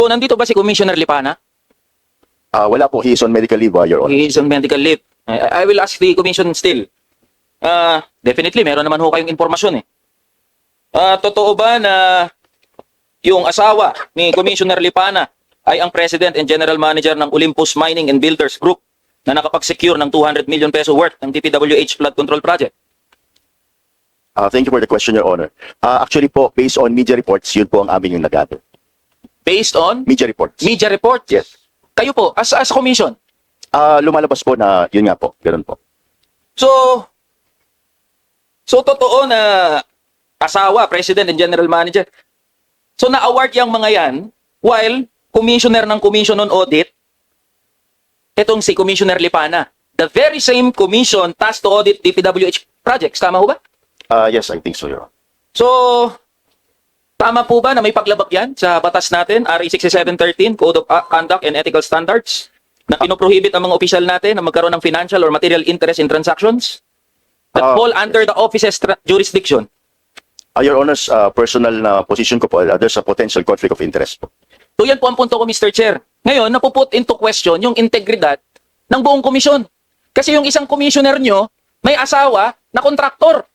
So, nandito ba si Commissioner Lipana? Wala po, he is on medical leave, Your Honor. He is on medical leave. I will ask the commission still. Definitely, meron naman ho kayong impormasyon eh. Totoo ba na yung asawa ni Commissioner Lipana ay ang President and General Manager ng Olympus Mining and Builders Group na nakapag-secure ng 200 million peso worth ng DPWH flood control project? Thank you for the question, Your Honor. Actually po, based on media reports, yun po ang amin yung nag-gather. Based on Media reports. media reports? Yes. Kayo po, as commission. Lumalabas po na, yun nga po, ganun po. So totoo na asawa, President and General Manager. So na-award yung mga yan while Commissioner ng Commission on Audit, itong si Commissioner Lipana. The very same commission tasked to audit DPWH projects. Tama ho ba? Yes, I think so, Your Honor. So, tama po ba na may paglabag yan sa batas natin, RA 6713, Code of Conduct and Ethical Standards, na pinoprohibit ang mga opisyal natin na magkaroon ng financial or material interest in transactions that fall under the office's jurisdiction? Your Honor's personal na position ko po, there's a potential conflict of interest po. So yan po ang punto ko, Mr. Chair. Ngayon, napuput into question yung integridad ng buong komisyon. Kasi yung isang commissioner nyo, may asawa na kontraktor.